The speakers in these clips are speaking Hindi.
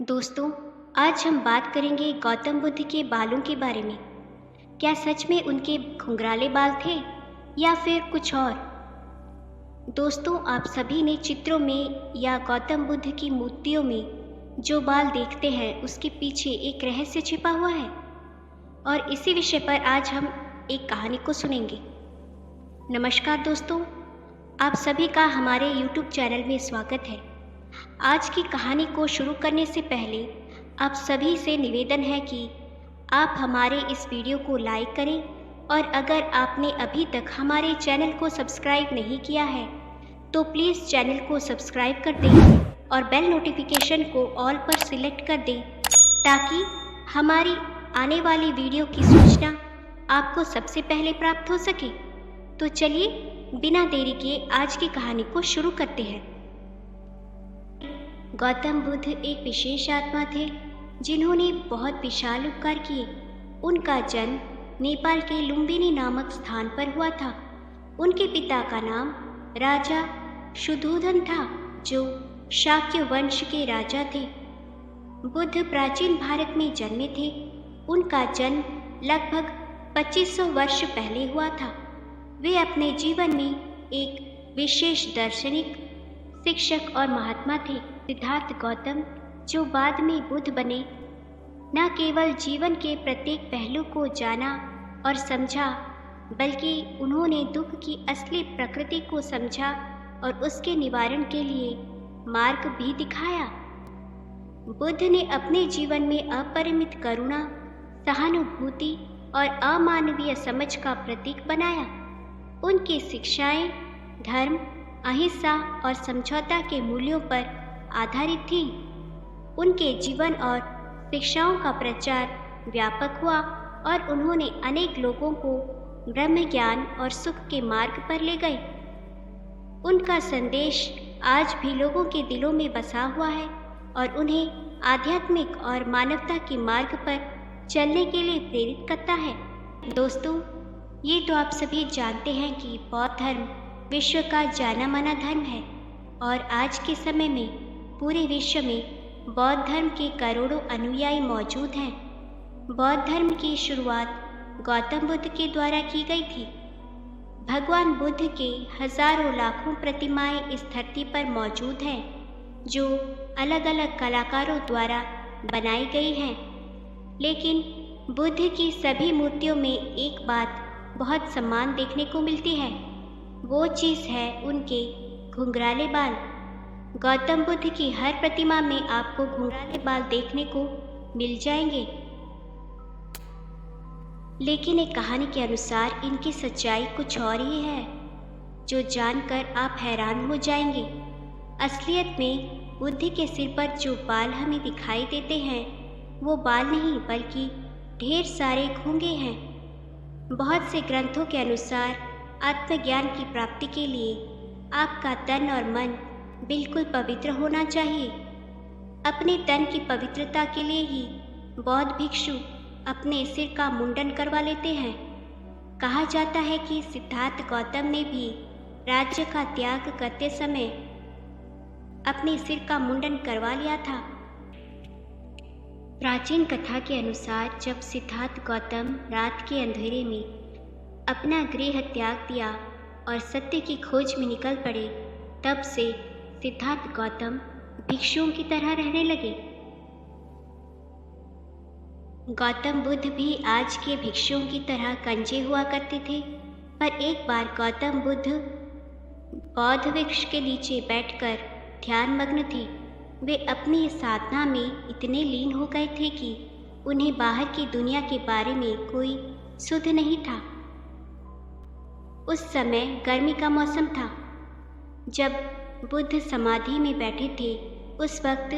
दोस्तों, आज हम बात करेंगे गौतम बुद्ध के बालों के बारे में। क्या सच में उनके घुंघराले बाल थे या फिर कुछ और? दोस्तों, आप सभी ने चित्रों में या गौतम बुद्ध की मूर्तियों में जो बाल देखते हैं उसके पीछे एक रहस्य छिपा हुआ है और इसी विषय पर आज हम एक कहानी को सुनेंगे। नमस्कार दोस्तों, आप सभी का हमारे YouTube चैनल में स्वागत है। आज की कहानी को शुरू करने से पहले आप सभी से निवेदन है कि आप हमारे इस वीडियो को लाइक करें और अगर आपने अभी तक हमारे चैनल को सब्सक्राइब नहीं किया है तो प्लीज़ चैनल को सब्सक्राइब कर दें और बेल नोटिफिकेशन को ऑल पर सिलेक्ट कर दें ताकि हमारी आने वाली वीडियो की सूचना आपको सबसे पहले प्राप्त हो सके। तो चलिए बिना देरी के आज की कहानी को शुरू करते हैं। गौतम बुद्ध एक विशेष आत्मा थे जिन्होंने बहुत विशाल उपकार किए। उनका जन्म नेपाल के लुम्बिनी नामक स्थान पर हुआ था। उनके पिता का नाम राजा शुद्धोधन था जो शाक्य वंश के राजा थे। बुद्ध प्राचीन भारत में जन्मे थे। उनका जन्म लगभग 2500 वर्ष पहले हुआ था। वे अपने जीवन में एक विशेष दार्शनिक, शिक्षक और महात्मा थे। सिद्धार्थ गौतम, जो बाद में बुद्ध बने, न केवल जीवन के प्रत्येक पहलू को जाना और समझा, बल्कि उन्होंने दुख की असली प्रकृति को समझा और उसके निवारण के लिए मार्ग भी दिखाया। बुद्ध ने अपने जीवन में अपरिमित करुणा, सहानुभूति और अमानवीय समझ का प्रतीक बनाया। उनकी शिक्षाएं धर्म, अहिंसा और समझौता के मूल्यों पर आधारित थी। उनके जीवन और शिक्षाओं का प्रचार व्यापक हुआ और उन्होंने अनेक लोगों को ब्रह्म ज्ञान और सुख के मार्ग पर ले गए। उनका संदेश आज भी लोगों के दिलों में बसा हुआ है और उन्हें आध्यात्मिक और मानवता के मार्ग पर चलने के लिए प्रेरित करता है। दोस्तों, ये तो आप सभी जानते हैं कि बौद्ध धर्म विश्व का जाना माना धर्म है और आज के समय में पूरे विश्व में बौद्ध धर्म के करोड़ों अनुयायी मौजूद हैं। बौद्ध धर्म की शुरुआत गौतम बुद्ध के द्वारा की गई थी। भगवान बुद्ध के हजारों लाखों प्रतिमाएं इस धरती पर मौजूद हैं जो अलग अलग कलाकारों द्वारा बनाई गई हैं। लेकिन बुद्ध की सभी मूर्तियों में एक बात बहुत समान देखने को मिलती है। वो चीज़ है उनके घुंघराले बाल। गौतम बुद्ध की हर प्रतिमा में आपको घुंघराले बाल देखने को मिल जाएंगे। लेकिन एक कहानी के अनुसार इनकी सच्चाई कुछ और ही है जो जानकर आप हैरान हो जाएंगे। असलियत में बुद्ध के सिर पर जो बाल हमें दिखाई देते हैं वो बाल नहीं बल्कि ढेर सारे घुंघे हैं। बहुत से ग्रंथों के अनुसार आत्मज्ञान की प्राप्ति के लिए आपका तन और मन बिल्कुल पवित्र होना चाहिए। अपने तन की पवित्रता के लिए ही बौद्ध भिक्षु अपने सिर का मुंडन करवा लेते हैं। कहा जाता है कि सिद्धार्थ गौतम ने भी राज्य का त्याग करते समय अपने सिर का मुंडन करवा लिया था। प्राचीन कथा के अनुसार जब सिद्धार्थ गौतम रात के अंधेरे में अपना गृह त्याग दिया और सत्य की खोज में निकल पड़े, तब से सिद्धार्थ गौतम भिक्षुओं की तरह रहने लगे। गौतम बुद्ध भी आज के भिक्षुओं की तरह कंजे हुआ करते थे, पर एक बार गौतम बुद्ध बौद्ध वृक्ष के नीचे बैठकर ध्यान मग्न थे। वे अपनी साधना में इतने लीन हो गए थे कि उन्हें बाहर की दुनिया के बारे में कोई सुध नहीं था। उस समय गर्मी का मौसम था। जब बुद्ध समाधि में बैठे थे उस वक्त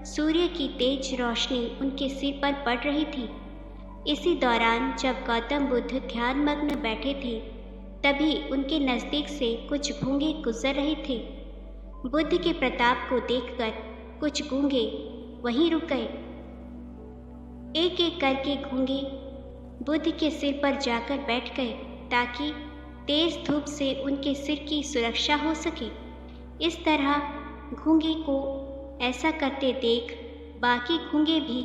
सूर्य की तेज रोशनी उनके सिर पर पड़ रही थी। इसी दौरान जब गौतम बुद्ध ध्यान मग्न बैठे थे तभी उनके नज़दीक से कुछ गूंगे गुजर रहे थे। बुद्ध के प्रताप को देखकर कुछ गूंगे वहीं रुक गए। एक एक करके गूंगे बुद्ध के सिर पर जाकर बैठ गए ताकि तेज धूप से उनके सिर की सुरक्षा हो सके। इस तरह गूंगे को ऐसा करते देख बाकी गूंगे भी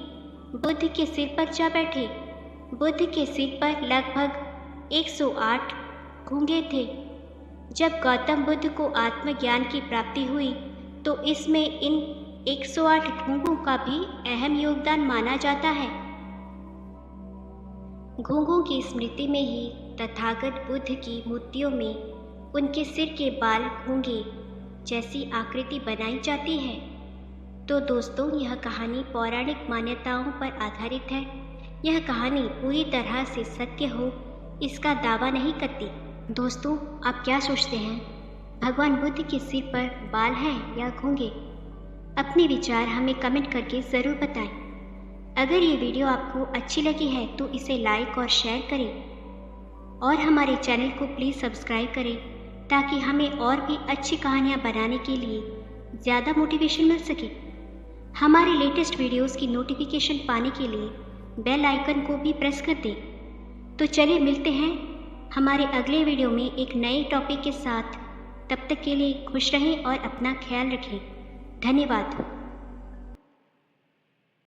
बुद्ध के सिर पर जा बैठे। बुद्ध के सिर पर लगभग 108 गूंगे थे। जब गौतम बुद्ध को आत्मज्ञान की प्राप्ति हुई तो इसमें इन 108 घुंघों का भी अहम योगदान माना जाता है। घुंघों की स्मृति में ही तथागत बुद्ध की मूर्तियों में उनके सिर के बाल घुंघे जैसी आकृति बनाई जाती है। तो दोस्तों, यह कहानी पौराणिक मान्यताओं पर आधारित है। यह कहानी पूरी तरह से सत्य हो इसका दावा नहीं करती। दोस्तों, आप क्या सोचते हैं? भगवान बुद्ध के सिर पर बाल हैं या घुंघे? अपने विचार हमें कमेंट करके ज़रूर बताएं। अगर ये वीडियो आपको अच्छी लगी है तो इसे लाइक और शेयर करें और हमारे चैनल को प्लीज़ सब्सक्राइब करें ताकि हमें और भी अच्छी कहानियाँ बनाने के लिए ज़्यादा मोटिवेशन मिल सके। हमारे लेटेस्ट वीडियोस की नोटिफिकेशन पाने के लिए बेल आइकन को भी प्रेस कर दें। तो चलिए मिलते हैं हमारे अगले वीडियो में एक नए टॉपिक के साथ। तब तक के लिए खुश रहें और अपना ख्याल रखें। धन्यवाद।